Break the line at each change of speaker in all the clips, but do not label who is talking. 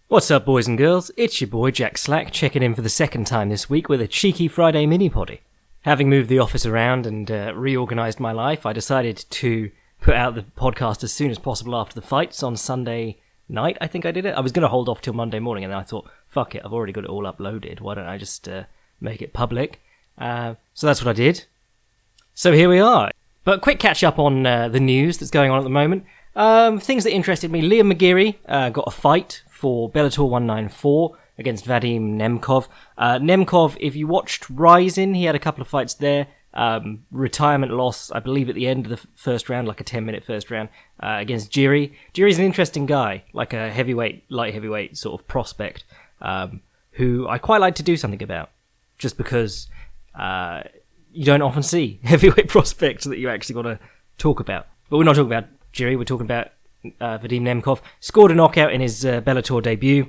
What's up, boys and girls? It's your boy Jack Slack checking in for the second time this week with a cheeky Friday mini-poddy. Having moved the office around and reorganised my life, I decided to put out the podcast as soon as possible after the fights on Sunday night. I think I did it. I was going to hold off till Monday morning, and then I thought, fuck it, I've already got it all uploaded. Why don't I just make it public? So that's what I did. So here we are. But quick catch up on the news that's going on at the moment. Things that interested me. Liam McGeary got a fight for Bellator 194 against Vadim Nemkov. Nemkov, if you watched Rising, he had a couple of fights there. Retirement loss, I believe, at the end of the first round, like a 10-minute first round, against Jiri. Jiri's an interesting guy, like a light heavyweight sort of prospect, who I quite like to do something about, just because you don't often see heavyweight prospects that you actually want to talk about. But we're not talking about Jiri, we're talking about Vadim Nemkov. Scored a knockout in his Bellator debut.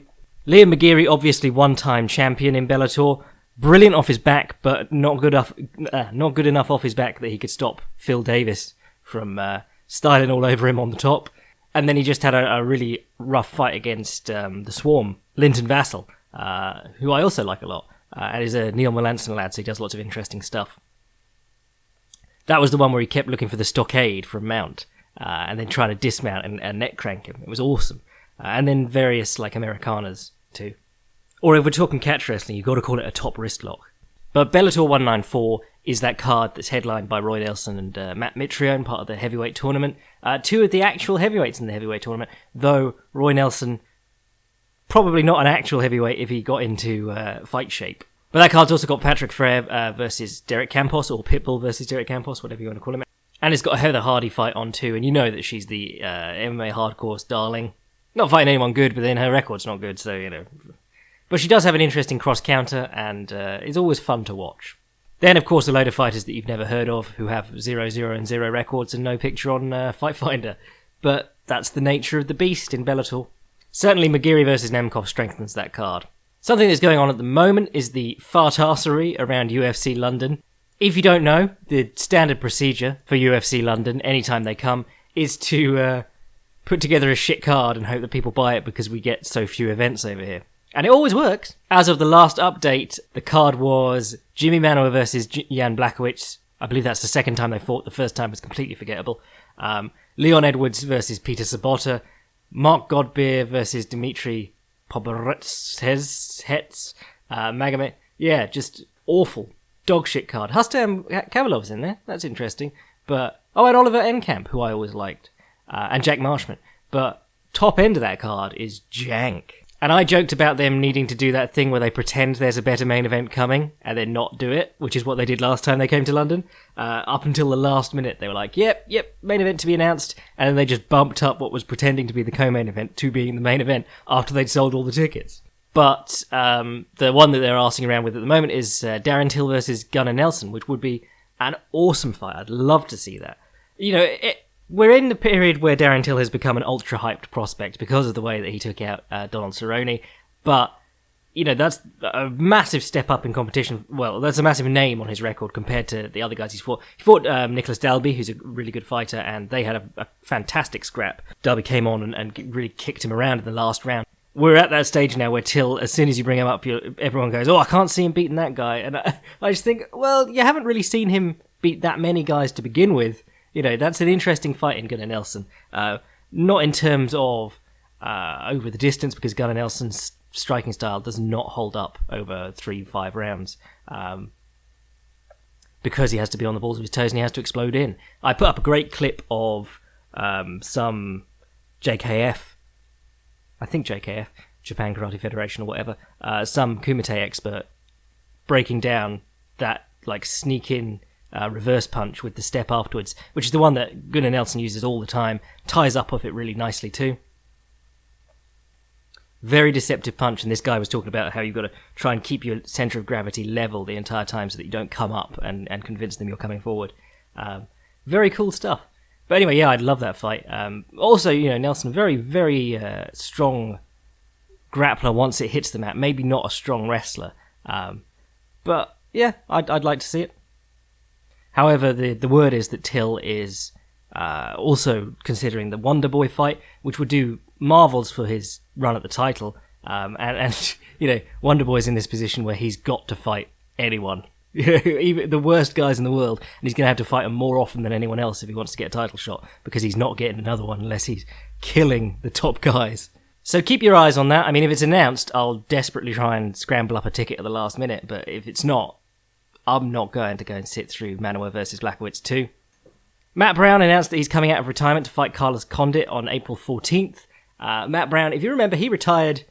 Liam McGeary, obviously one-time champion in Bellator. Brilliant off his back, but not good enough off his back that he could stop Phil Davis from styling all over him on the top. And then he just had a really rough fight against the Swarm, Linton Vassell, who I also like a lot. And is a Neil Melanson lad, so he does lots of interesting stuff. That was the one where he kept looking for the stockade from Mount, and then trying to dismount and neck crank him. It was awesome. And then various like Americanas too. Or if we're talking catch wrestling, you've got to call it a top wrist lock. But Bellator 194 is that card that's headlined by Roy Nelson and Matt Mitrione, part of the heavyweight tournament. Two of the actual heavyweights in the heavyweight tournament, though Roy Nelson, probably not an actual heavyweight if he got into fight shape. But that card's also got Patrick Frere versus Derek Campos, or Pitbull versus Derek Campos, whatever you want to call him. And it's got a Heather Hardy fight on too, and you know that she's the MMA hardcore's darling. Not fighting anyone good, but then her record's not good, so, you know. But she does have an interesting cross-counter, and it's always fun to watch. Then, of course, a load of fighters that you've never heard of, who have 0-0-0 records and no picture on Fight Finder. But that's the nature of the beast in Bellator. Certainly McGeary versus Nemkov strengthens that card. Something that's going on at the moment is the fartassery around UFC London. If you don't know, the standard procedure for UFC London, anytime they come, is to put together a shit card and hope that people buy it because we get so few events over here. And it always works. As of the last update, the card was Jimmy Manuwa versus Jan Blachowicz. I believe that's the second time they fought. The first time was completely forgettable. Leon Edwards versus Peter Sabota. Mark Godbeer versus Dmitry Poborets. Magomed. Yeah, just awful. Dog shit card. Hustam Kavalov's in there. That's interesting. But and Oliver Enkamp, who I always liked. And Jack Marshman. But top end of that card is jank. And I joked about them needing to do that thing where they pretend there's a better main event coming and then not do it, which is what they did last time they came to London. Up until the last minute, they were like, yep, main event to be announced. And then they just bumped up what was pretending to be the co-main event to being the main event after they'd sold all the tickets. But the one that they're arsing around with at the moment is Darren Till versus Gunnar Nelson, which would be an awesome fight. I'd love to see that. You know, we're in the period where Darren Till has become an ultra-hyped prospect because of the way that he took out Donald Cerrone. But, you know, that's a massive step up in competition. Well, that's a massive name on his record compared to the other guys he's fought. He fought Nicholas Dalby, who's a really good fighter, and they had a fantastic scrap. Dalby came on and really kicked him around in the last round. We're at that stage now where Till, as soon as you bring him up, everyone goes, I can't see him beating that guy. And I just think, well, you haven't really seen him beat that many guys to begin with. You know, that's an interesting fight in Gunnar Nelson. Not in terms of over the distance, because Gunnar Nelson's striking style does not hold up over 3-5 rounds. Because he has to be on the balls of his toes and he has to explode in. I put up a great clip of some JKF, I think JKF, Japan Karate Federation or whatever, some Kumite expert breaking down that like sneak-in reverse punch with the step afterwards, which is the one that Gunnar Nelson uses all the time, ties up off it really nicely too. Very deceptive punch, and this guy was talking about how you've got to try and keep your centre of gravity level the entire time so that you don't come up and convince them you're coming forward. Very cool stuff. But anyway, yeah, I'd love that fight. Also, you know, Nelson, very, very strong grappler once it hits the mat. Maybe not a strong wrestler. But yeah, I'd like to see it. However, the word is that Till is also considering the Wonder Boy fight, which would do marvels for his run at the title, And Wonder Boy's in this position where he's got to fight anyone. Even the worst guys in the world, and he's going to have to fight them more often than anyone else if he wants to get a title shot, because he's not getting another one unless he's killing the top guys. So keep your eyes on that. I mean, if it's announced, I'll desperately try and scramble up a ticket at the last minute, but if it's not, I'm not going to go and sit through Manoa versus Blachowicz 2. Matt Brown announced that he's coming out of retirement to fight Carlos Condit on April 14th. Matt Brown, if you remember, he retired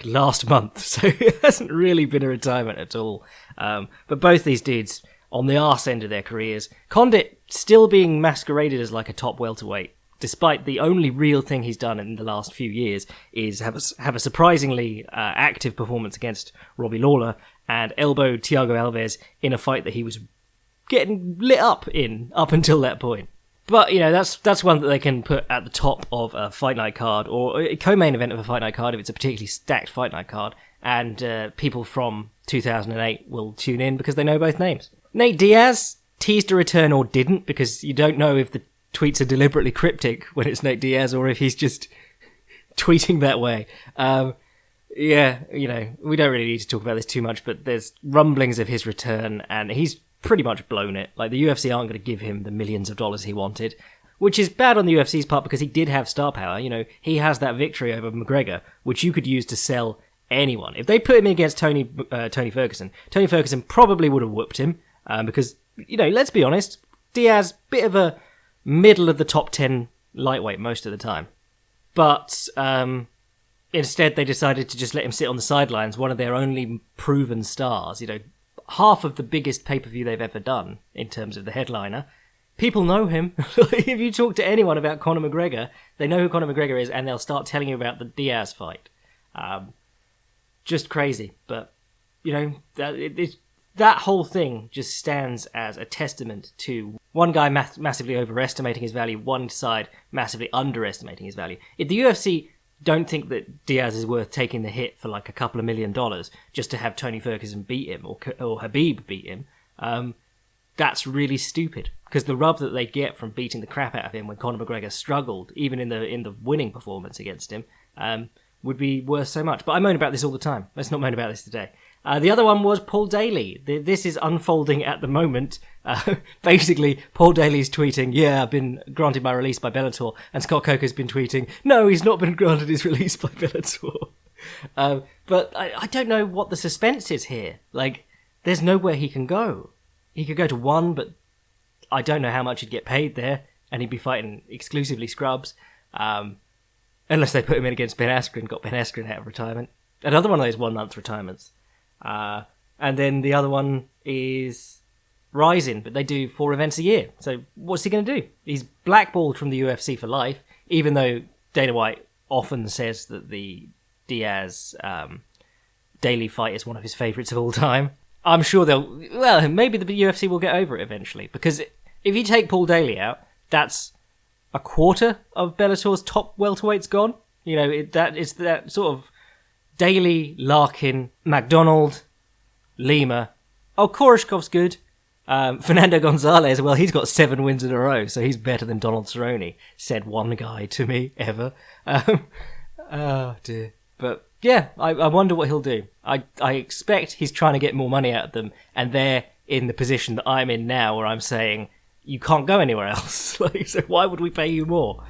last month, so it hasn't really been a retirement at all. But both these dudes on the arse end of their careers. Condit still being masqueraded as like a top welterweight, despite the only real thing he's done in the last few years is have a surprisingly active performance against Robbie Lawler and elbow Thiago Alves in a fight that he was getting lit up until that point. But, that's one that they can put at the top of a fight night card, or a co-main event of a fight night card if it's a particularly stacked fight night card, and people from 2008 will tune in because they know both names. Nate Diaz teased a return or didn't, because you don't know if the tweets are deliberately cryptic when it's Nate Diaz or if he's just tweeting that way. We don't really need to talk about this too much, but there's rumblings of his return, and he's pretty much blown it. The UFC aren't going to give him the millions of dollars he wanted, which is bad on the UFC's part because he did have star power. He has that victory over McGregor, which you could use to sell anyone. If they put him against Tony Ferguson probably would have whooped him because, let's be honest, Diaz, bit of a middle of the top 10 lightweight most of the time. But instead they decided to just let him sit on the sidelines, one of their only proven stars, half of the biggest pay-per-view they've ever done in terms of the headliner. People know him. If you talk to anyone about Conor McGregor, they know who Conor McGregor is, and they'll start telling you about the Diaz fight. Just crazy. But, that whole thing just stands as a testament to one guy massively overestimating his value, one side massively underestimating his value. If the UFC don't think that Diaz is worth taking the hit for a couple of $1 million just to have Tony Ferguson beat him or Khabib beat him, that's really stupid. Because the rub that they get from beating the crap out of him when Conor McGregor struggled, even in the winning performance against him, would be worth so much. But I moan about this all the time. Let's not moan about this today. The other one was Paul Daley. This is unfolding at the moment. Basically, Paul Daley's tweeting, I've been granted my release by Bellator, and Scott Coker's been tweeting, no, he's not been granted his release by Bellator. But I don't know what the suspense is here. There's nowhere he can go. He could go to one, but I don't know how much he'd get paid there, and he'd be fighting exclusively scrubs. Unless they put him in against Ben Askren, got Ben Askren out of retirement. Another one of those 1 month retirements. And then the other one is Rising, but they do 4 events a year. So what's he going to do? He's blackballed from the UFC for life, even though Dana White often says that the Diaz Daley fight is one of his favourites of all time. I'm sure maybe the UFC will get over it eventually, because if you take Paul Daley out, that's a quarter of Bellator's top welterweights gone. It's that sort of Daley, Larkin, McDonald, Lima. Oh, Koreshkov's good. Fernando Gonzalez, well, he's got 7 wins in a row, so he's better than Donald Cerrone, said one guy to me ever. Oh, dear. But, yeah, I wonder what he'll do. I expect he's trying to get more money out of them, and they're in the position that I'm in now, where I'm saying, you can't go anywhere else. So why would we pay you more?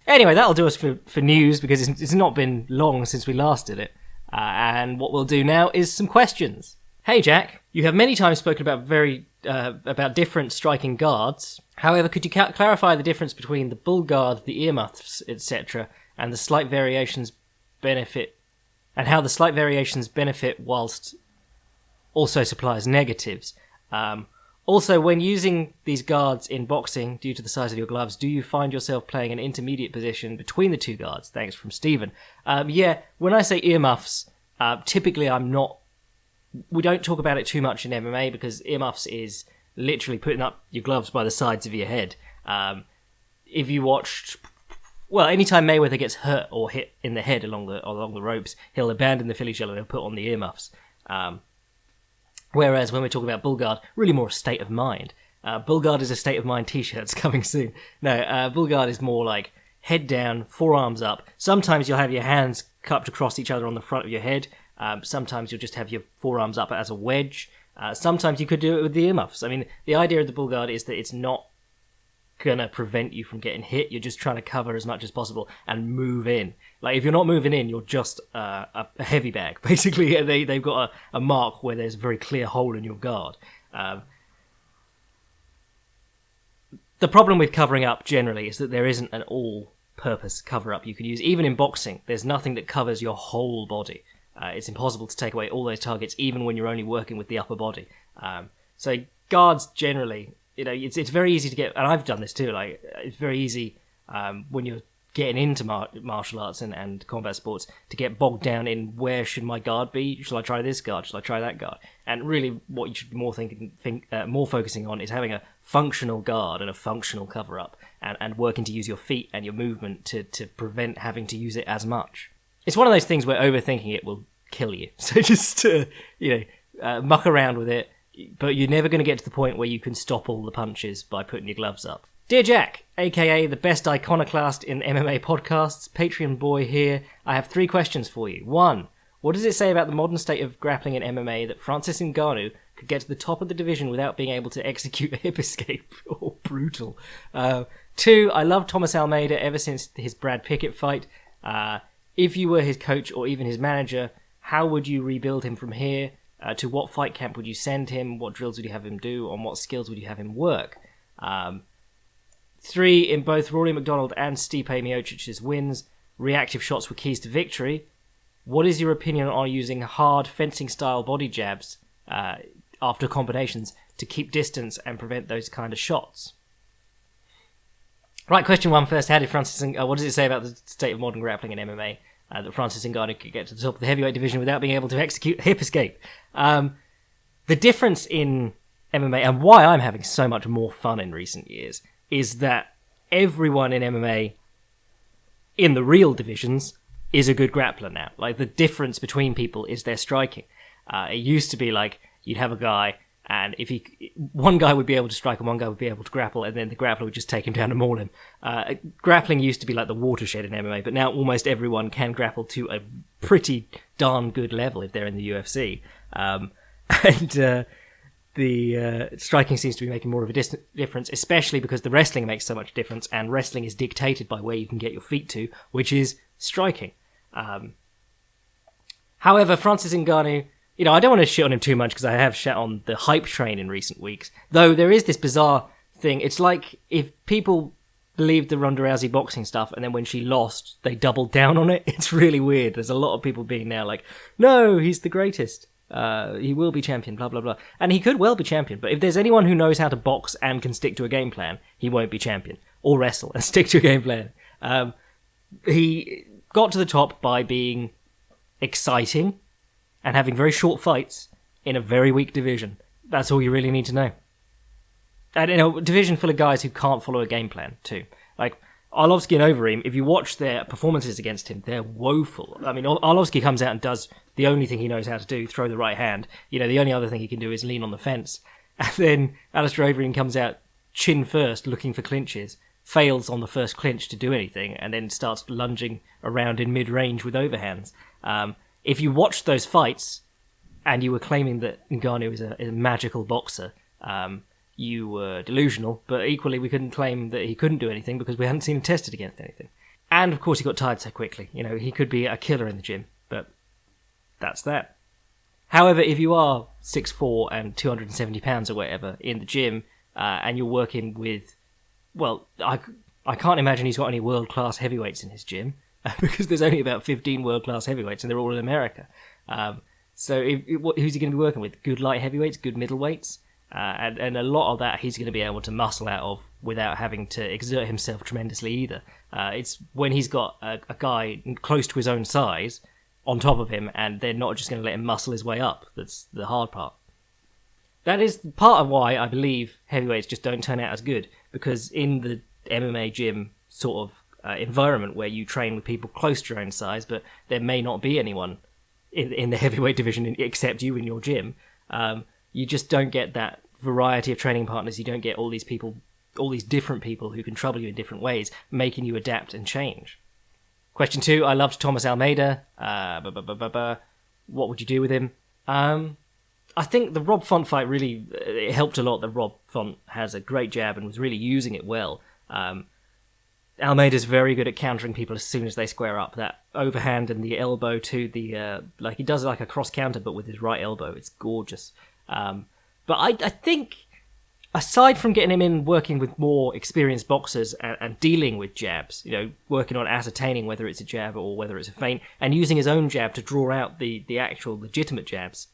Anyway, that'll do us for news, because it's not been long since we last did it. And what we'll do now is some questions. Hey, Jack, you have many times spoken about different striking guards. However, could you clarify the difference between the bull guard, the earmuffs, etc., and the slight variations benefit, and how the slight variations benefit whilst also supplies negatives? Also, when using these guards in boxing, due to the size of your gloves, do you find yourself playing an intermediate position between the two guards? Thanks, from Stephen. When I say earmuffs, typically we don't talk about it too much in MMA, because earmuffs is literally putting up your gloves by the sides of your head. If you watched, anytime Mayweather gets hurt or hit in the head along the ropes, he'll abandon the Philly shell and he'll put on the earmuffs. Whereas when we're talking about bull guard, really more a state of mind. Bull guard is a state of mind t-shirts coming soon. No, bull guard is more like head down, forearms up. Sometimes you'll have your hands cupped across each other on the front of your head. Sometimes you'll just have your forearms up as a wedge. Sometimes you could do it with the earmuffs. I mean, the idea of the bull guard is that it's not going to prevent you from getting hit. You're just trying to cover as much as possible and move in. Like, if you're not moving in, you're just a heavy bag, basically. And they've got a mark where there's a very clear hole in your guard. The problem with covering up generally is that there isn't an all-purpose cover-up you can use. Even in boxing, there's nothing that covers your whole body. It's impossible to take away all those targets, even when you're only working with the upper body. So guards generally, it's very easy to get, and I've done this too, like, it's very easy when you're getting into martial arts and combat sports to get bogged down in where should my guard be? Should I try this guard? Should I try that guard? And really what you should be more focusing on is having a functional guard and a functional cover-up and working to use your feet and your movement to prevent having to use it as much. It's one of those things where overthinking it will kill you. So just, muck around with it, but you're never going to get to the point where you can stop all the punches by putting your gloves up. Dear Jack, aka the best iconoclast in MMA podcasts, Patreon boy here, I have 3 questions for you. 1. What does it say about the modern state of grappling in MMA that Francis Ngannou could get to the top of the division without being able to execute a hip escape? Oh, brutal. 2. I love Thomas Almeida ever since his Brad Pickett fight. If you were his coach or even his manager, how would you rebuild him from here? To what fight camp would you send him? What drills would you have him do? On what skills would you have him work? 3. In both Rory McDonald and Stipe Miocic's wins, reactive shots were keys to victory. What is your opinion on using hard fencing-style body jabs after combinations to keep distance and prevent those kind of shots? Right, question 1 first. What does it say about the state of modern grappling in MMA that Francis Ngannou could get to the top of the heavyweight division without being able to execute a hip escape? The difference in MMA, and why I'm having so much more fun in recent years, is that everyone in MMA in the real divisions is a good grappler now. Like, the difference between people is their striking. It used to be like you'd have a guy, and one guy would be able to strike and one guy would be able to grapple, and then the grappler would just take him down and maul him. Grappling used to be like the watershed in MMA, but now almost everyone can grapple to a pretty darn good level if they're in the UFC. The striking seems to be making more of a difference, especially because the wrestling makes so much difference, and wrestling is dictated by where you can get your feet to, which is striking. However, Francis Ngannou, I don't want to shit on him too much because I have shit on the hype train in recent weeks, though there is this bizarre thing. It's like if people believed the Ronda Rousey boxing stuff and then when she lost, they doubled down on it. It's really weird. There's a lot of people being now like, no, he's the greatest. He will be champion, blah, blah, blah. And he could well be champion, but if there's anyone who knows how to box and can stick to a game plan, he won't be champion. Or wrestle and stick to a game plan. He got to the top by being exciting and having very short fights in a very weak division. That's all you really need to know. And in a division full of guys who can't follow a game plan, too. Like, Arlovsky and Overeem, if you watch their performances against him, they're woeful. I mean, Arlovsky comes out and does the only thing he knows how to do, throw the right hand. The only other thing he can do is lean on the fence. And then Alistair Overeem comes out chin first, looking for clinches, fails on the first clinch to do anything, and then starts lunging around in mid-range with overhands. If you watched those fights, and you were claiming that Ngannou is a magical boxer, you were delusional, but equally we couldn't claim that he couldn't do anything because we hadn't seen him tested against anything. And of course he got tired so quickly. He could be a killer in the gym, but that's that. However, if you are 6'4" and 270 pounds or whatever in the gym, and you're working with, well, I can't imagine he's got any world-class heavyweights in his gym, because there's only about 15 world-class heavyweights and they're all in America. So who's he going to be working with? Good light heavyweights, good middleweights? And a lot of that he's going to be able to muscle out of without having to exert himself tremendously either. It's when he's got a guy close to his own size on top of him and they're not just going to let him muscle his way up that's the hard part. That is part of why I believe heavyweights just don't turn out as good, because in the MMA gym sort of environment where you train with people close to your own size, but there may not be anyone in the heavyweight division except you in your gym, you just don't get that variety of training partners. You don't get all these people, all these different people who can trouble you in different ways, making you adapt and change. Question 2, I loved Thomas Almeida. What would you do with him? I think the Rob Font fight really it helped a lot that Rob Font has a great jab and was really using it well. Almeida's very good at countering people as soon as they square up. That overhand and the elbow to the... he does like a cross counter, but with his right elbow. It's gorgeous. But I think, aside from getting him in working with more experienced boxers and dealing with jabs, working on ascertaining whether it's a jab or whether it's a feint, and using his own jab to draw out the actual legitimate jabs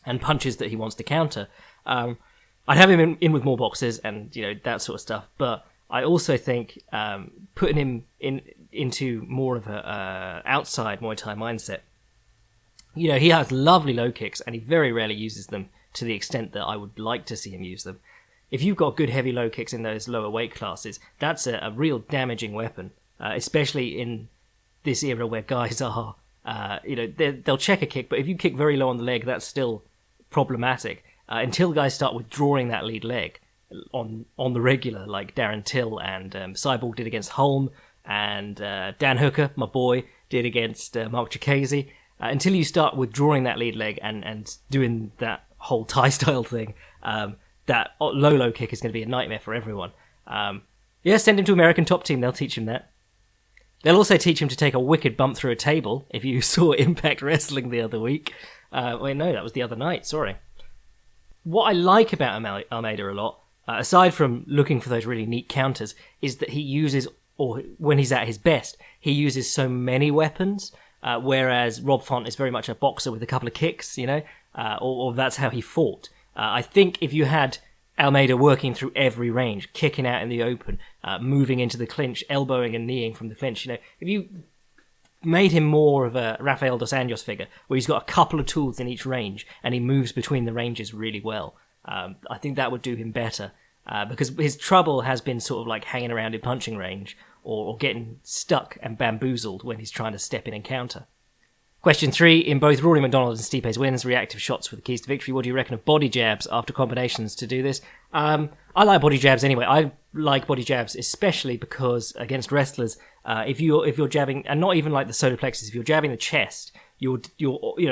and punches that he wants to counter, I'd have him in with more boxers and, that sort of stuff. But I also think putting him into more of a outside Muay Thai mindset. He has lovely low kicks, and he very rarely uses them to the extent that I would like to see him use them. If you've got good heavy low kicks in those lower weight classes, that's a real damaging weapon, especially in this era where guys are, they'll check a kick, but if you kick very low on the leg, that's still problematic. Until guys start withdrawing that lead leg on the regular, like Darren Till and Cyborg did against Holm, and Dan Hooker, my boy, did against Mark Chikese. Until you start withdrawing that lead leg and doing that whole Thai style thing, that low kick is going to be a nightmare for everyone. Send him to American Top Team, they'll teach him that. They'll also teach him to take a wicked bump through a table, if you saw Impact Wrestling the other week. Wait, no, that was the other night, sorry. What I like about Almeida a lot, aside from looking for those really neat counters, is that he uses, or when he's at his best, he uses so many weapons, whereas Rob Font is very much a boxer with a couple of kicks, or that's how he fought. I think if you had Almeida working through every range, kicking out in the open, moving into the clinch, elbowing and kneeing from the clinch, if you made him more of a Rafael dos Anjos figure, where he's got a couple of tools in each range, and he moves between the ranges really well, I think that would do him better, because his trouble has been sort of like hanging around in punching range, or getting stuck and bamboozled when he's trying to step in and counter. Question 3, in both Rory McDonald and Stipe's wins, reactive shots were the keys to victory. What do you reckon of body jabs after combinations to do this? I like body jabs anyway. I like body jabs especially because against wrestlers, if you're jabbing, and not even like the solar plexus, if you're jabbing the chest, you're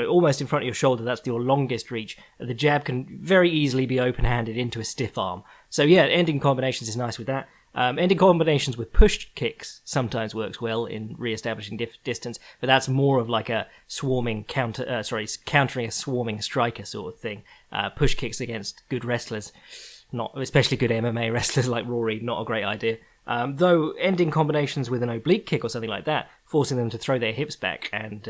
almost in front of your shoulder, that's your longest reach. The jab can very easily be open-handed into a stiff arm. So yeah, ending combinations is nice with that. Ending combinations with push kicks sometimes works well in re-establishing distance, but that's more of like a swarming countering a swarming striker sort of thing. Push kicks against good wrestlers, not especially good MMA wrestlers like Rory, not a great idea. Though ending combinations with an oblique kick or something like that, forcing them to throw their hips back, and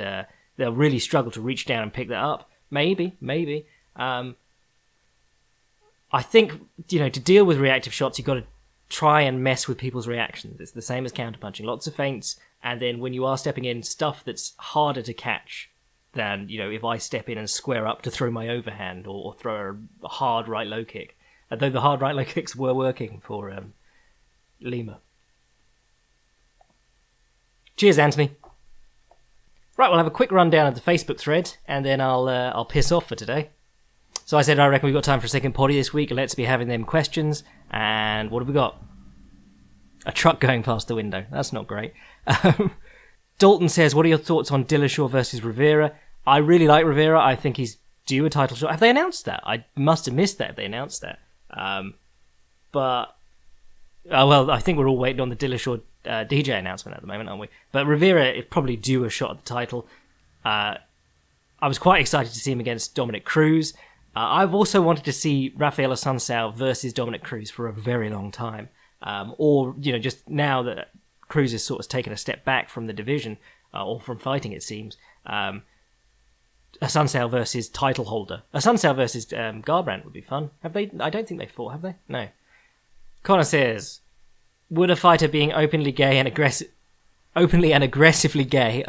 they'll really struggle to reach down and pick that up. Maybe. I think to deal with reactive shots, you've got to try and mess with people's reactions. It's the same as counterpunching. Lots of feints, and then when you are stepping in, stuff that's harder to catch than, if I step in and square up to throw my overhand or throw a hard right low kick. Though the hard right low kicks were working for Lima. Cheers, Anthony. Right, we'll have a quick rundown of the Facebook thread, and then I'll piss off for today. So I said I reckon we've got time for a second potty this week. Let's be having them questions. And what have we got? A truck going past the window. That's not great. Dalton says, what are your thoughts on Dillashaw versus Rivera? I really like Rivera. I think he's due a title shot. Have they announced that? I must have missed that if they announced that. I think we're all waiting on the Dillashaw DJ announcement at the moment, aren't we? But Rivera is probably due a shot at the title. I was quite excited to see him against Dominic Cruz. I've also wanted to see Rafael Assunção versus Dominic Cruz for a very long time. Just now that Cruz has sort of taken a step back from the division, or from fighting, it seems. Assunção versus title holder. Assunção versus Garbrandt would be fun. Have they? I don't think they fought, have they? No. Connor says, would a fighter being openly and aggressively gay,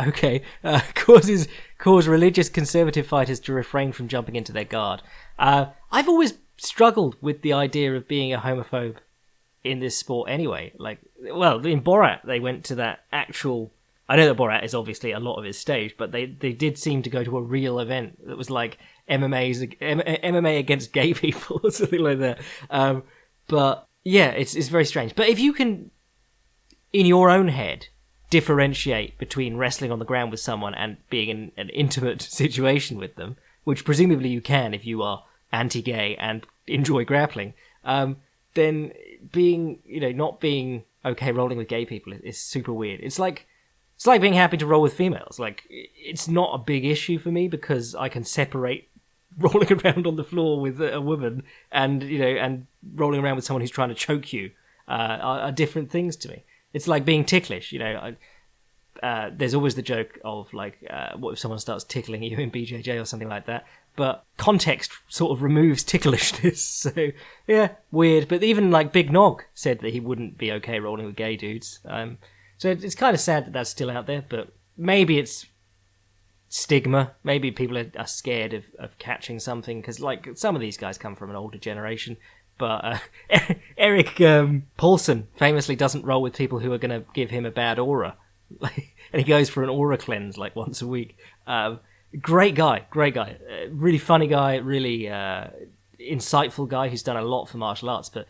cause religious conservative fighters to refrain from jumping into their guard? I've always struggled with the idea of being a homophobe in this sport anyway. In Borat, they went to that actual... I know that Borat is obviously a lot of his stage, but they did seem to go to a real event that was like MMA against gay people or something like that. But yeah, it's very strange. But if you can, in your own head, differentiate between wrestling on the ground with someone and being in an intimate situation with them, which presumably you can if you are anti-gay and enjoy grappling, then being, not being okay rolling with gay people is super weird. It's like being happy to roll with females. Like, it's not a big issue for me because I can separate rolling around on the floor with a woman and rolling around with someone who's trying to choke you are different things to me. It's like being ticklish, there's always the joke of, like, what if someone starts tickling you in BJJ or something like that? But context sort of removes ticklishness. So, yeah, weird. But even, like, Big Nog said that he wouldn't be okay rolling with gay dudes. So it's kind of sad that that's still out there, but maybe it's stigma. Maybe people are scared of catching something, because, like, some of these guys come from an older generation. But Eric Paulson famously doesn't roll with people who are going to give him a bad aura. And he goes for an aura cleanse, like, once a week. Great guy. Really funny guy, really insightful guy who's done a lot for martial arts, but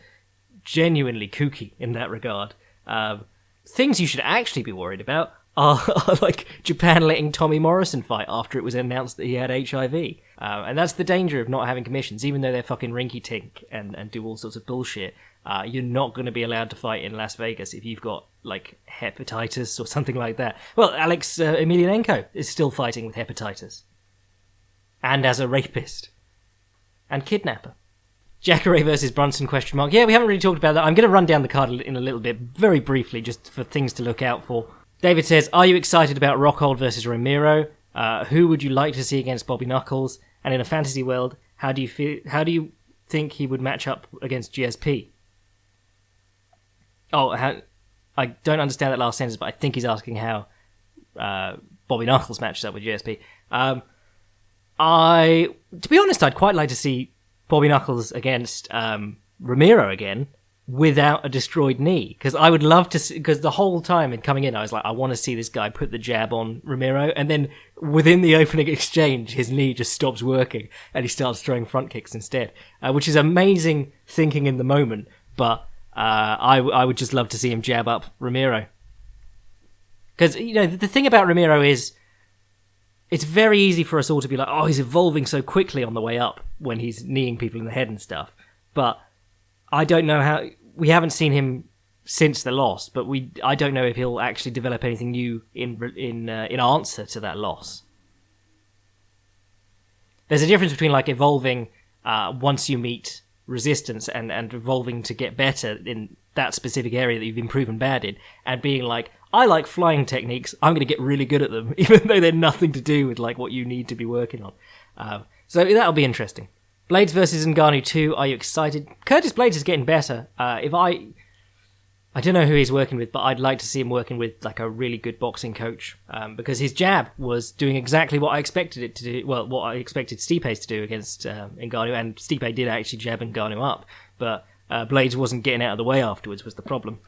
genuinely kooky in that regard. Things you should actually be worried about are like Japan letting Tommy Morrison fight after it was announced that he had HIV. And that's the danger of not having commissions. Even though they're fucking rinky-tink and do all sorts of bullshit, you're not going to be allowed to fight in Las Vegas if you've got, like, hepatitis or something like that. Well, Alex Emelianenko is still fighting with hepatitis. And as a rapist. And kidnapper. Jacare versus Brunson, ? Yeah, we haven't really talked about that. I'm going to run down the card in a little bit, very briefly, just for things to look out for. David says, are you excited about Rockhold versus Romero? Who would you like to see against Bobby Knuckles? And in a fantasy world, how do you think he would match up against GSP? Oh, I don't understand that last sentence, but I think he's asking how Bobby Knuckles matches up with GSP. To be honest, I'd quite like to see Bobby Knuckles against Romero again without a destroyed knee, because I would love to see, because the whole time in coming in I was like, I want to see this guy put the jab on Romero, and then within the opening exchange his knee just stops working and he starts throwing front kicks instead, which is amazing thinking in the moment, but I would just love to see him jab up Romero, because the thing about Romero is it's very easy for us all to be like, oh, he's evolving so quickly on the way up when he's kneeing people in the head and stuff, but I don't know how. We haven't seen him since the loss, but I don't know if he'll actually develop anything new in answer to that loss. There's a difference between, like, evolving once you meet resistance and evolving to get better in that specific area that you've been proven bad in, and being like, I like flying techniques, I'm going to get really good at them, even though they're nothing to do with, like, what you need to be working on. So that'll be interesting. Blades versus Ngannou 2, are you excited? Curtis Blades is getting better. I don't know who he's working with, but I'd like to see him working with, like, a really good boxing coach, because his jab was doing exactly what I expected it to do. Well, what I expected Stipe's to do against Ngannou, and Stipe did actually jab Ngannou up, but Blades wasn't getting out of the way afterwards was the problem.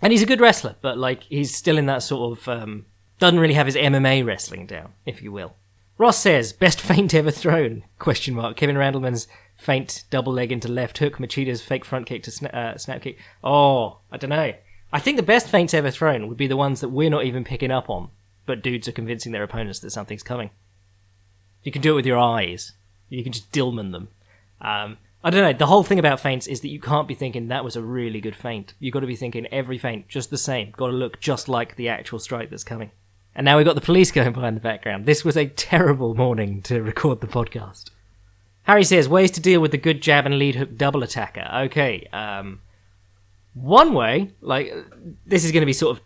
And he's a good wrestler, but, like, he's still in that sort of doesn't really have his MMA wrestling down, if you will. Ross says, best feint ever thrown? ? Kevin Randleman's feint double leg into left hook, Machida's fake front kick to snap kick. Oh, I don't know. I think the best feints ever thrown would be the ones that we're not even picking up on, but dudes are convincing their opponents that something's coming. You can do it with your eyes. You can just Dillman them. I don't know. The whole thing about feints is that you can't be thinking that was a really good feint. You've got to be thinking every feint just the same. Got to look just like the actual strike that's coming. And now we've got the police going by in the background. This was a terrible morning to record the podcast. Harry says, ways to deal with the good jab and lead hook double attacker. Okay, one way, like, this is going to be sort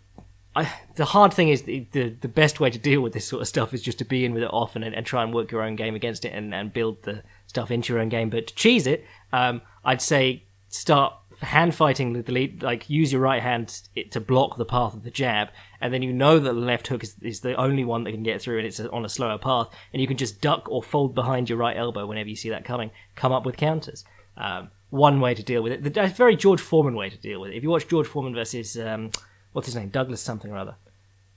of... the hard thing is the best way to deal with this sort of stuff is just to be in with it often and try and work your own game against it and build the stuff into your own game. But to cheese it, I'd say start hand fighting with the lead, like, use your right hand to block the path of the jab, and then you know that the left hook is the only one that can get through and it's on a slower path, and you can just duck or fold behind your right elbow whenever you see that coming, come up with counters. One way to deal with it. That's a very George Foreman way to deal with it. If you watch George Foreman versus, what's his name, Douglas something or other,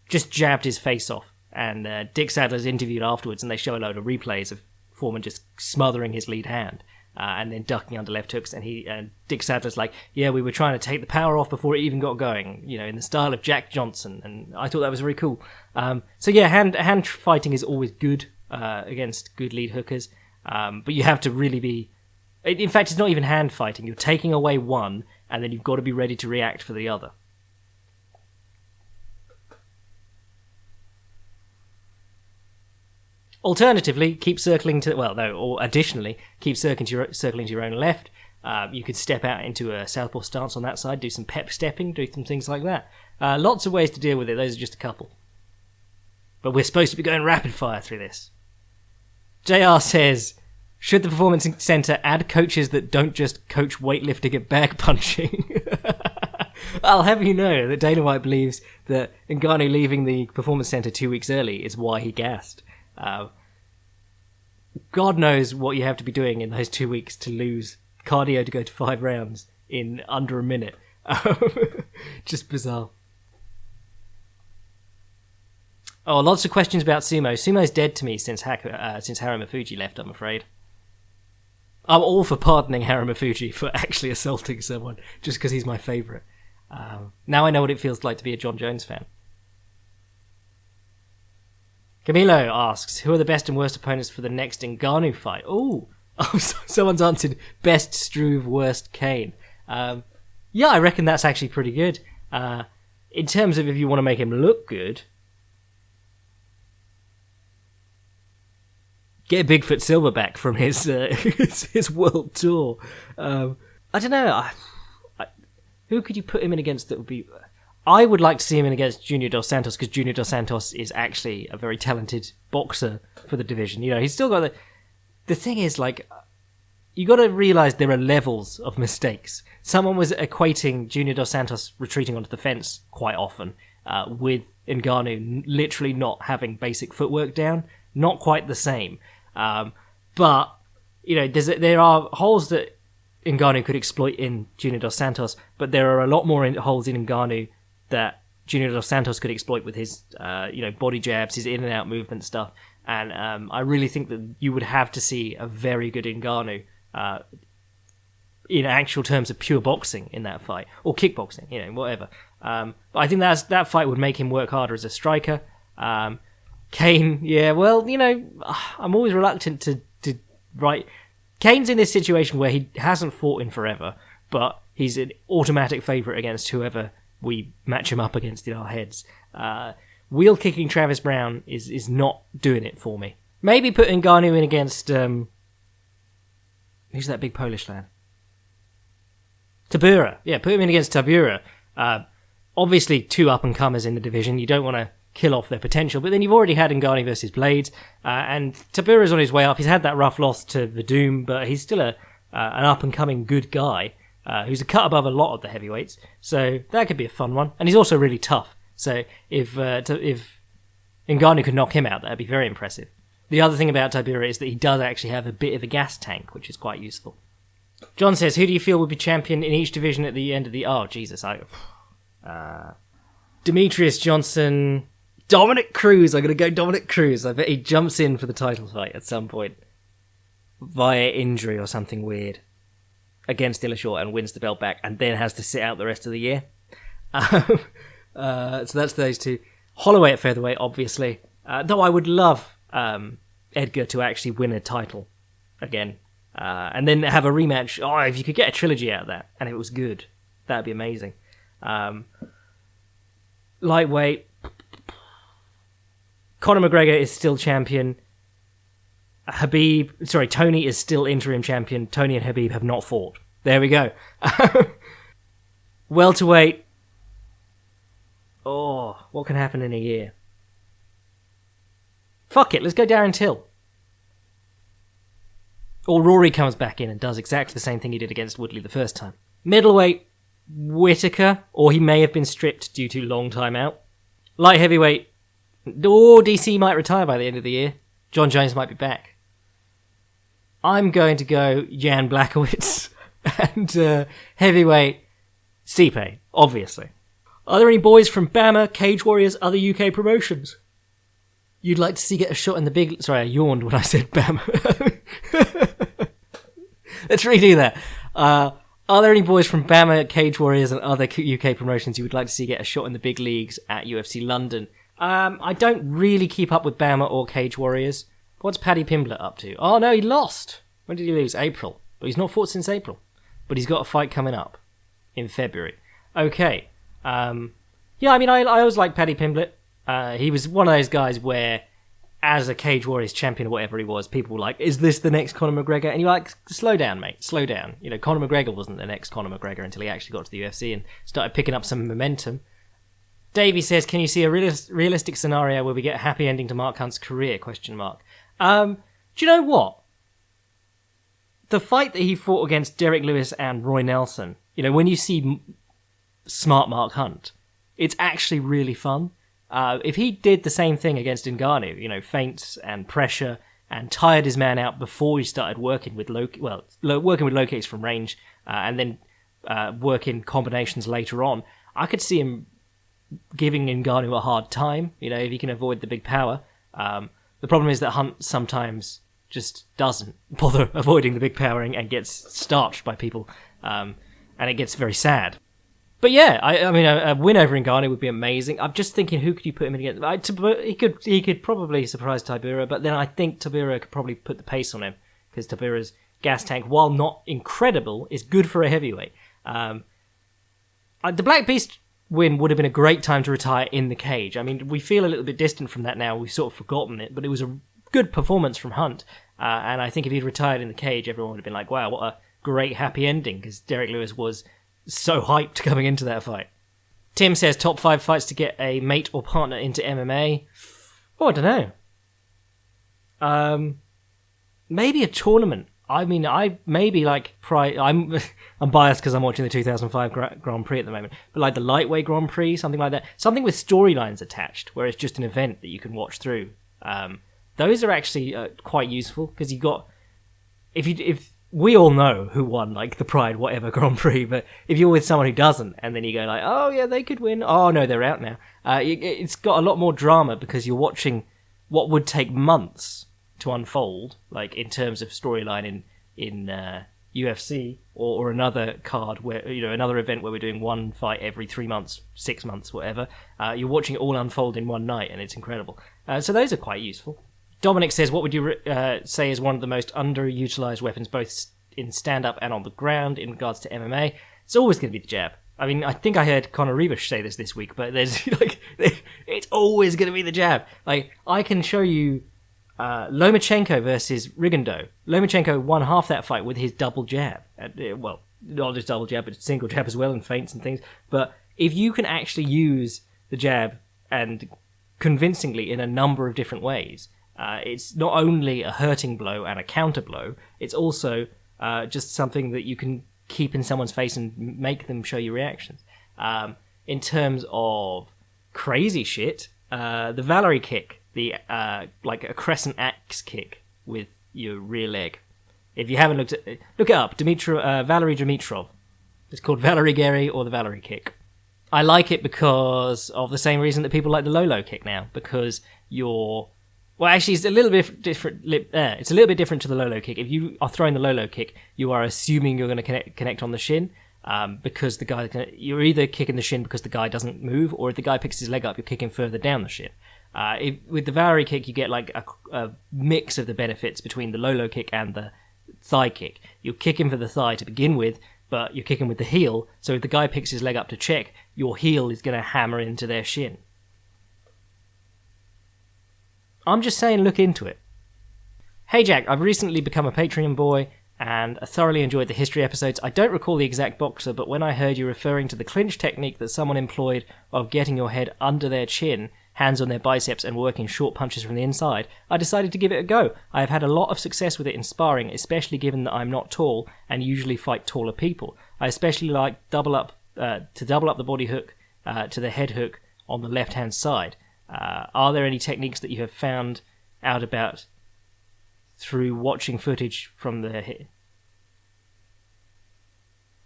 just jabbed his face off, and Dick Sadler's interviewed afterwards and they show a load of replays of Foreman just smothering his lead hand. and then ducking under left hooks. And Dick Sadler's like, yeah, we were trying to take the power off before it even got going, in the style of Jack Johnson. And I thought that was very cool. So yeah, hand fighting is always good against good lead hookers. But you have to really be... In fact, it's not even hand fighting. You're taking away one, and then you've got to be ready to react for the other. Alternatively, keep circling to... or additionally, keep circling to your own left. You could step out into a southpaw stance on that side, do some pep stepping, do some things like that. Lots of ways to deal with it. Those are just a couple. But we're supposed to be going rapid fire through this. JR says... Should the Performance Centre add coaches that don't just coach weightlifting and bag punching? I'll have you know that Dana White believes that Ngannou leaving the Performance Centre 2 weeks early is why he gassed. God knows what you have to be doing in those 2 weeks to lose cardio to go to 5 rounds in under a minute. Just bizarre. Oh, lots of questions about Sumo. Sumo's dead to me since Haramufuji left, I'm afraid. I'm all for pardoning Haramufuji for actually assaulting someone just because he's my favourite. Now I know what it feels like to be a John Jones fan. Camilo asks, who are the best and worst opponents for the next Ngannou fight? Oh, someone's answered best Struve, worst Kane. Yeah, I reckon that's actually pretty good. In terms of if you want to make him look good, get Bigfoot Silver back from his his world tour. I don't know. Who could you put him in against that would be... I would like to see him in against Junior Dos Santos, because Junior Dos Santos is actually a very talented boxer for the division. He's still got the thing is, you got to realise there are levels of mistakes. Someone was equating Junior Dos Santos retreating onto the fence quite often with Ngannou literally not having basic footwork down. Not quite the same. But, there are holes that Ngannou could exploit in Junior Dos Santos, but there are a lot more holes in Ngannou that Junior Dos Santos could exploit with his, body jabs, his in and out movement stuff. And I really think that you would have to see a very good Ngannou in actual terms of pure boxing in that fight, or kickboxing, whatever. But I think that fight would make him work harder as a striker. Kane, yeah, well, I'm always reluctant to write... Kane's in this situation where he hasn't fought in forever, but he's an automatic favourite against whoever we match him up against in our heads. Wheel-kicking Travis Brown is not doing it for me. Maybe put Ngannou in against... who's that big Polish lad? Tabura. Yeah, put him in against Tabura. Obviously, 2 up-and-comers in the division. You don't want to kill off their potential, but then you've already had Ngannou versus Blades, and Tabura's on his way up. He's had that rough loss to Verdum, but he's still an up-and-coming good guy who's a cut above a lot of the heavyweights, so that could be a fun one. And he's also really tough, so if Ngannou could knock him out, that'd be very impressive. The other thing about Tabura is that he does actually have a bit of a gas tank, which is quite useful. John says, who do you feel would be champion in each division at the end of the... Oh, Jesus, Demetrius Johnson... Dominic Cruz. I'm going to go Dominic Cruz. I bet he jumps in for the title fight at some point via injury or something weird against Dillashaw and wins the belt back and then has to sit out the rest of the year. So that's those two. Holloway at featherweight, obviously. Though I would love Edgar to actually win a title again and then have a rematch. Oh, if you could get a trilogy out of that and it was good, that'd be amazing. Lightweight. Conor McGregor is still champion. Tony is still interim champion. Tony and Habib have not fought. There we go. Welterweight. Oh, what can happen in a year? Fuck it, let's go Darren Till. Or Rory comes back in and does exactly the same thing he did against Woodley the first time. Middleweight, Whittaker, or he may have been stripped due to long time out. Light heavyweight, DC might retire by the end of the year. John Jones might be back. I'm going to go Jan Blachowicz. And heavyweight, Stipe, obviously. Are there any boys from Bama, Cage Warriors, other UK promotions you'd like to see get a shot in the big... Sorry, I yawned when I said Bama. Let's redo that. Are there any boys from Bama, Cage Warriors, and other UK promotions you would like to see get a shot in the big leagues at UFC London? I don't really keep up with Bama or Cage Warriors. What's Paddy Pimblett up to? Oh no, he lost. When did he lose? April. But he's not fought since April. But he's got a fight coming up in February. Okay. Yeah, I mean, I always liked Paddy Pimblett. He was one of those guys where, as a Cage Warriors champion or whatever he was, people were like, is this the next Conor McGregor? And you're like, slow down, mate, slow down. You know, Conor McGregor wasn't the next Conor McGregor until he actually got to the UFC and started picking up some momentum. Davey says, can you see a realistic scenario where we get a happy ending to Mark Hunt's career? Do you know what? The fight that he fought against Derek Lewis and Roy Nelson, you know, when you see smart Mark Hunt, it's actually really fun. If he did the same thing against Ngannou, you know, feints and pressure and tired his man out before he started working with low kicks from range and then working combinations later on, I could see him giving Ngannou a hard time, you know, if he can avoid the big power. The problem is that Hunt sometimes just doesn't bother avoiding the big power and gets starched by people, and it gets very sad. But yeah, I mean, a win over Ngannou would be amazing. I'm just thinking, who could you put him in against? He could probably surprise Tybura, but then I think Tybura could probably put the pace on him, because Tybura's gas tank, while not incredible, is good for a heavyweight. The Black Beast win would have been a great time to retire in the cage. I mean, we feel a little bit distant from that now. We've sort of forgotten it, but it was a good performance from Hunt. And I think if he'd retired in the cage, everyone would have been like, wow, what a great happy ending, because Derek Lewis was so hyped coming into that fight. Tim says, top 5 fights to get a mate or partner into MMA. Oh, I don't know. Maybe a tournament. I mean, I'm biased because I'm watching the 2005 Grand Prix at the moment, but like the lightweight Grand Prix, something like that, something with storylines attached, where it's just an event that you can watch through. Those are actually quite useful, because you got, if we all know who won, like the Pride whatever Grand Prix, but if you're with someone who doesn't, and then you go like, oh yeah, they could win, oh no, they're out now. It's got a lot more drama, because you're watching what would take months to unfold, like in terms of storyline in UFC or another card where, you know, another event where we're doing one fight every 3 months, 6 months, whatever. You're watching it all unfold in one night, and it's incredible. So those are quite useful. Dominic says, what would you say is one of the most underutilized weapons, both in stand-up and on the ground, in regards to MMA? It's always going to be the jab. I mean, I think I heard Conor Rebush say this week, but there's like, it's always going to be the jab. Like, I can show you Lomachenko versus Rigondeaux. Lomachenko won half that fight with his double jab. Well, not just double jab, but single jab as well, and feints and things. But if you can actually use the jab, and convincingly in a number of different ways, it's not only a hurting blow and a counter blow, it's also just something that you can keep in someone's face and make them show you reactions. In terms of crazy shit, the Valerie kick, the like a crescent axe kick with your rear leg. If you haven't looked at it, look it up. Valerie Dimitrov. It's called Valerie Gary or the Valerie kick. I like it because of the same reason that people like the low kick now, because actually it's a little bit different. It's a little bit different to the low kick. If you are throwing the low kick, you are assuming you're going to connect on the shin, because you're either kicking the shin because the guy doesn't move, or if the guy picks his leg up, you're kicking further down the shin. With the Valerie kick, you get like a mix of the benefits between the low kick and the thigh kick. You're kicking for the thigh to begin with, but you're kicking with the heel, so if the guy picks his leg up to check, your heel is going to hammer into their shin. I'm just saying, look into it. Hey Jack, I've recently become a Patreon boy, and I thoroughly enjoyed the history episodes. I don't recall the exact boxer, but when I heard you referring to the clinch technique that someone employed of getting your head under their chin, hands on their biceps, and working short punches from the inside, I decided to give it a go. I have had a lot of success with it in sparring, especially given that I'm not tall and usually fight taller people. I especially like to double up the body hook to the head hook on the left-hand side. Are there any techniques that you have found out about through watching footage from the...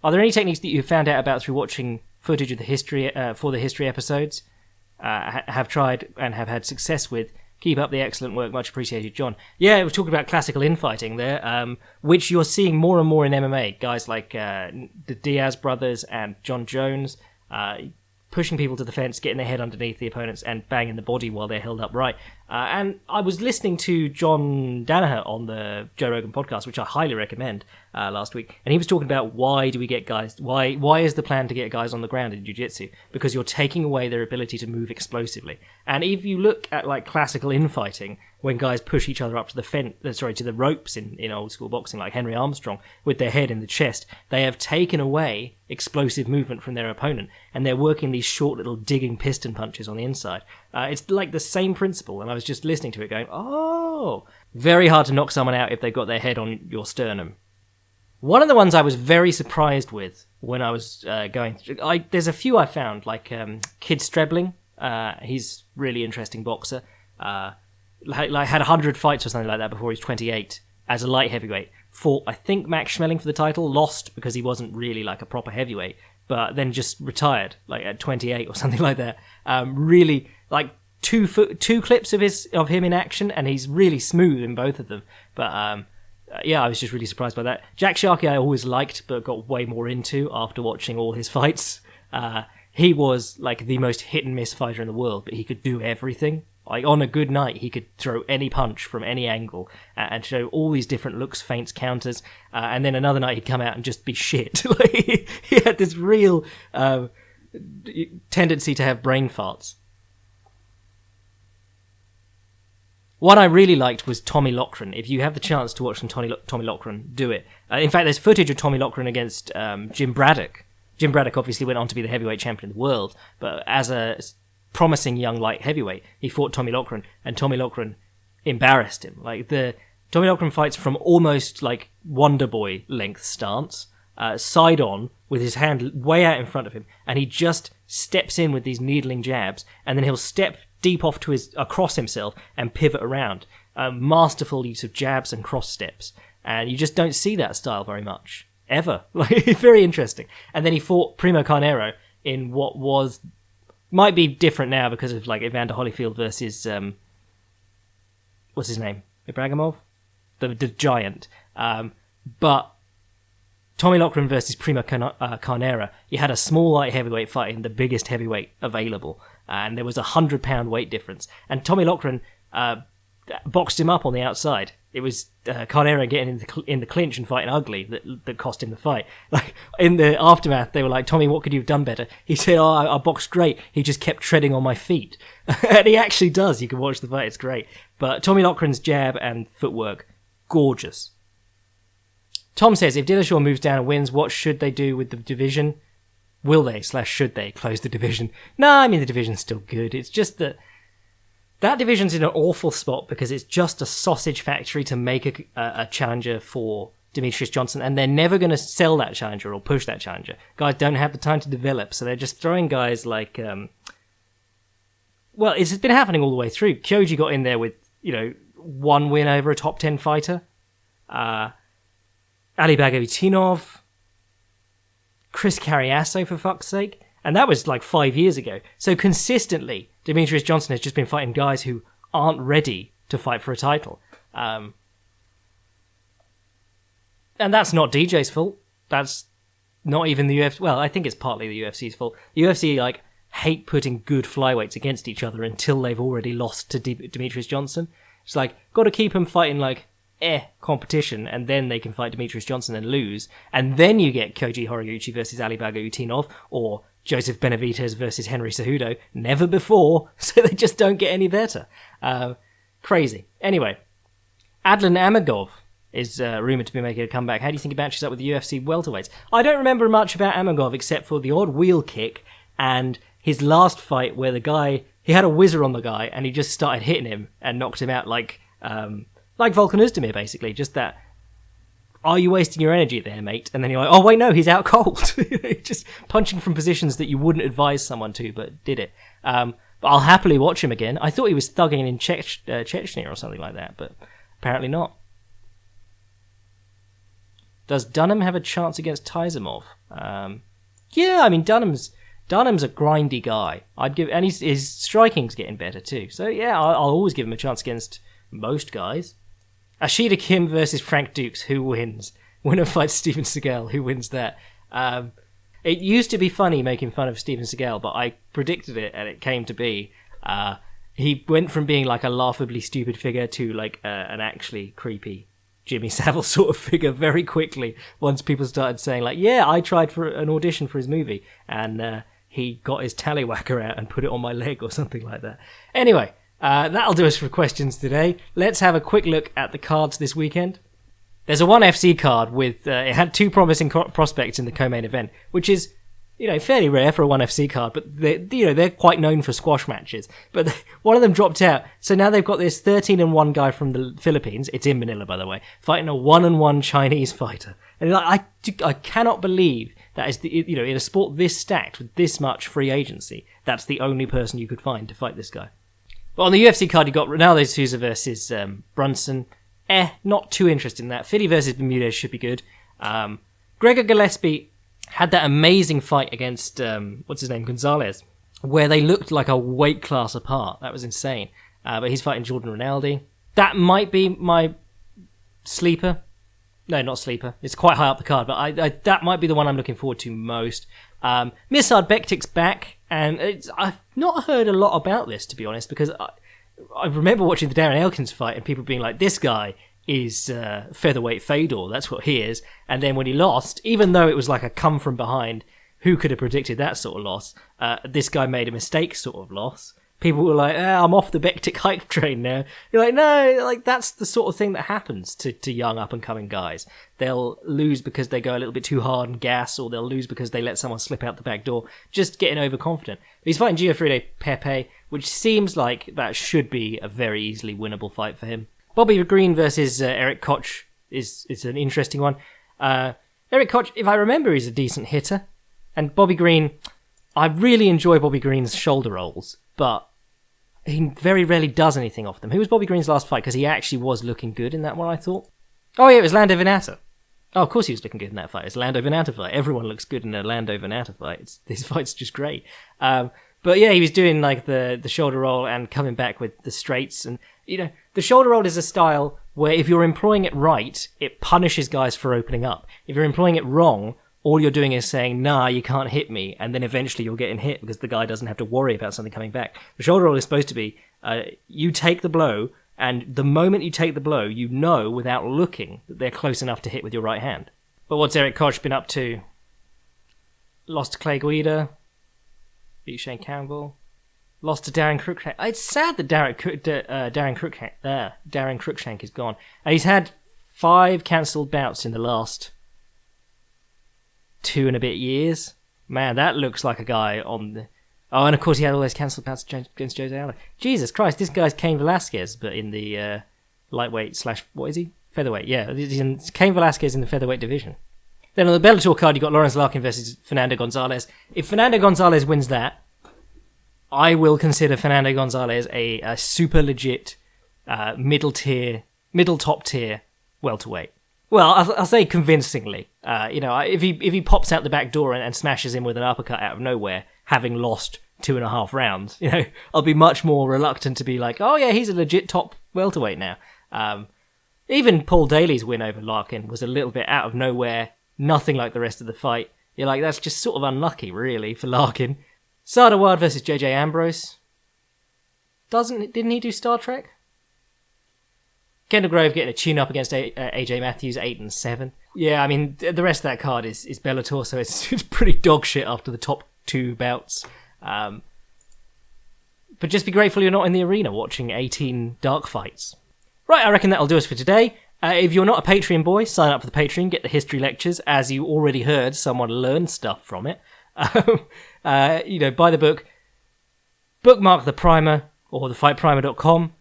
Are there any techniques that you have found out about through watching footage of the history for the history episodes? Have tried and have had success with Keep up the excellent work. Much appreciated, John. Yeah, we're talking about classical infighting there, which you're seeing more and more in MMA. Guys like the Diaz brothers and John Jones pushing people to the fence, getting their head underneath the opponents and banging the body while they're held upright. And I was listening to John Danaher on the Joe Rogan podcast, which I highly recommend, last week, and he was talking about why do we get guys, why is the plan to get guys on the ground in jiu-jitsu? Because you're taking away their ability to move explosively. And if you look at like classical infighting, when guys push each other up to the to the ropes in old school boxing, like Henry Armstrong, with their head in the chest, they have taken away explosive movement from their opponent, and they're working these short little digging piston punches on the inside. It's like the same principle, and I was just listening to it going, oh, very hard to knock someone out if they've got their head on your sternum. One of the ones I was very surprised with when I was going through, there's a few I found, like Kid Strebling. He's a really interesting boxer. Like had 100 fights or something like that before he's 28 as a light heavyweight. Fought, I think, Max Schmeling for the title, lost because he wasn't really like a proper heavyweight, but then just retired like at 28 or something like that. Really, like two clips of him in action, and he's really smooth in both of them. But yeah, I was just really surprised by that. Jack Sharkey I always liked, but got way more into after watching all his fights. He was like the most hit and miss fighter in the world, but he could do everything. Like, on a good night, he could throw any punch from any angle and show all these different looks, feints, counters. And then another night, he'd come out and just be shit. Like, he had this real tendency to have brain farts. One I really liked was Tommy Loughran. If you have the chance to watch some Tommy Loughran, do it. In fact, there's footage of Tommy Loughran against Jim Braddock. Jim Braddock obviously went on to be the heavyweight champion of the world, but as a promising young light heavyweight, he fought Tommy Loughran, and Tommy Loughran embarrassed him. Like, Tommy Loughran fights from almost like Wonder Boy length stance, side on, with his hand way out in front of him, and he just steps in with these needling jabs, and then he'll step deep off to across himself and pivot around. Masterful use of jabs and cross steps, and you just don't see that style very much ever. Like, very interesting. And then he fought Primo Carnero in what might be different now because of like Evander Holyfield versus what's his name, Ibragimov, the giant. But Tommy Loughran versus Primo Carnera, you had a small light heavyweight fight in the biggest heavyweight available, and there was a 100-pound weight difference. And Tommy Loughran boxed him up on the outside. It was Carnera getting in the clinch and fighting ugly that cost him the fight. Like, in the aftermath, they were like, Tommy, what could you have done better? He said, I boxed great. He just kept treading on my feet. And he actually does. You can watch the fight. It's great. But Tommy Loughran's jab and footwork, gorgeous. Tom says, if Dillashaw moves down and wins, what should they do with the division? Will they, / should they, close the division? No, I mean, the division's still good. It's just that division's in an awful spot because it's just a sausage factory to make a challenger for Demetrius Johnson, and they're never going to sell that challenger or push that challenger. Guys don't have the time to develop, so they're just throwing guys like... well, it's been happening all the way through. Kyoji got in there with, one win over a top 10 fighter. Ali Bagautinov, Chris Carriasso, for fuck's sake. And that was like 5 years ago. So consistently, Demetrius Johnson has just been fighting guys who aren't ready to fight for a title. And that's not DJ's fault. That's not even the UFC. Well, I think it's partly the UFC's fault. The UFC, hate putting good flyweights against each other until they've already lost to Demetrius Johnson. It's like, got to keep them fighting competition, and then they can fight Demetrius Johnson and lose. And then you get Koji Horiguchi versus Ali Bagautinov, or Joseph Benavidez versus Henry Cejudo. Never before, so they just don't get any better. Crazy. Anyway, Adlan Amagov is rumoured to be making a comeback. How do you think he matches up with the UFC welterweights? I don't remember much about Amagov except for the odd wheel kick and his last fight where he had a whizzer on the guy and he just started hitting him and knocked him out like Volkan Ozdemir, basically. Just that, are you wasting your energy there, mate? And then you're like, oh, wait, no, he's out cold. Just punching from positions that you wouldn't advise someone to, but did it. But I'll happily watch him again. I thought he was thugging in Chechnya or something like that, but apparently not. Does Dunham have a chance against Tyzimov? Yeah, I mean, Dunham's Dunham's a grindy guy. And his striking's getting better too. So yeah, I'll always give him a chance against most guys. Ashita Kim versus Frank Dukes. Who wins? Winner fights Steven Seagal. Who wins that? It used to be funny making fun of Steven Seagal, but I predicted it, and it came to be. He went from being like a laughably stupid figure to like an actually creepy Jimmy Savile sort of figure very quickly once people started saying like, yeah, I tried for an audition for his movie, and he got his tallywhacker out and put it on my leg or something like that. Anyway, that'll do us for questions today. Let's have a quick look at the cards this weekend. There's a 1FC card with, it had 2 promising prospects in the co-main event, which is, fairly rare for a 1FC card, but they're quite known for squash matches. But one of them dropped out, so now they've got this 13-1 guy from the Philippines, it's in Manila by the way, fighting a 1-1 Chinese fighter. And I cannot believe that is in a sport this stacked with this much free agency, that's the only person you could find to fight this guy. But on the UFC card, you got Ronaldo Souza versus Brunson. Not too interested in that. Philly versus Bermudez should be good. Gregor Gillespie had that amazing fight against, Gonzalez, where they looked like a weight class apart. That was insane. But he's fighting Jordan Rinaldi. That might be my sleeper. No, not sleeper. It's quite high up the card, but that might be the one I'm looking forward to most. Mirsad Bektik's back, and I've not heard a lot about this, to be honest, because I remember watching the Darren Elkins fight and people being like, this guy is featherweight Fedor, that's what he is. And then when he lost, even though it was like a come from behind, who could have predicted that sort of loss? This guy made a mistake sort of loss. People were like, I'm off the Bektik hype train now. You're like, no, like that's the sort of thing that happens to young up-and-coming guys. They'll lose because they go a little bit too hard and gas, or they'll lose because they let someone slip out the back door, just getting overconfident. But he's fighting Gianfrede Pepe, which seems like that should be a very easily winnable fight for him. Bobby Green versus Eric Koch is an interesting one. Eric Koch, if I remember, is a decent hitter. And Bobby Green, I really enjoy Bobby Green's shoulder rolls, but he very rarely does anything off them. Who was Bobby Green's last fight? Because he actually was looking good in that one, I thought. Oh yeah, it was Lando Venata. Oh, of course he was looking good in that fight. It's a Lando Venata fight. Everyone looks good in a Lando Venata fight. This fight's just great. But yeah, he was doing like the shoulder roll and coming back with the straights. And, the shoulder roll is a style where if you're employing it right, it punishes guys for opening up. If you're employing it wrong, all you're doing is saying, nah, you can't hit me, and then eventually you're getting hit because the guy doesn't have to worry about something coming back. The shoulder roll is supposed to be, you take the blow, and the moment you take the blow, you know without looking that they're close enough to hit with your right hand. But what's Eric Koch been up to? Lost to Clay Guida, beat Shane Campbell, lost to Darren Cruikshank. It's sad that Darren Cruikshank is gone. And he's had 5 cancelled bouts in the last 2 and a bit years. Man, that looks like a guy on the... Oh, and of course he had all those cancelled bouts against Jose Aldo. Jesus Christ, this guy's Cain Velasquez, but in the lightweight / what is he? Featherweight, yeah. He's in Cain Velasquez in the featherweight division. Then on the Bellator card, you got Lawrence Larkin versus Fernando Gonzalez. If Fernando Gonzalez wins that, I will consider Fernando Gonzalez a super legit middle top tier welterweight. Well, I'll say convincingly. If he pops out the back door and smashes him with an uppercut out of nowhere, having lost 2.5 rounds, I'll be much more reluctant to be like, oh yeah, he's a legit top welterweight now. Even Paul Daley's win over Larkin was a little bit out of nowhere, nothing like the rest of the fight. You're like, that's just sort of unlucky, really, for Larkin. Sadawad versus JJ Ambrose. Didn't he do Star Trek? Kendall Grove getting a tune-up against AJ Matthews, 8-7. Yeah, I mean, the rest of that card is Bellator, so it's pretty dog shit after the top 2 bouts. But just be grateful you're not in the arena watching 18 dark fights. Right, I reckon that'll do us for today. If you're not a Patreon boy, sign up for the Patreon, get the history lectures. As you already heard, someone learned stuff from it. Buy the book, bookmark the primer, or thefightprimer.com.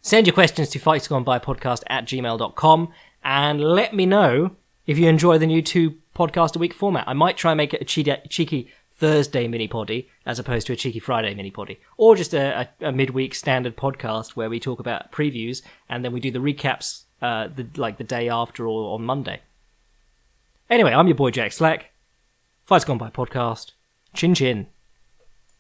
Send your questions to fightsgonbypodcast@gmail.com and let me know if you enjoy the new 2 podcast a week format. I might try and make it a cheeky Thursday mini-poddy as opposed to a cheeky Friday mini-poddy. Or just a midweek standard podcast where we talk about previews and then we do the recaps the day after or on Monday. Anyway, I'm your boy Jack Slack. Fights Gone By Podcast. Chin chin.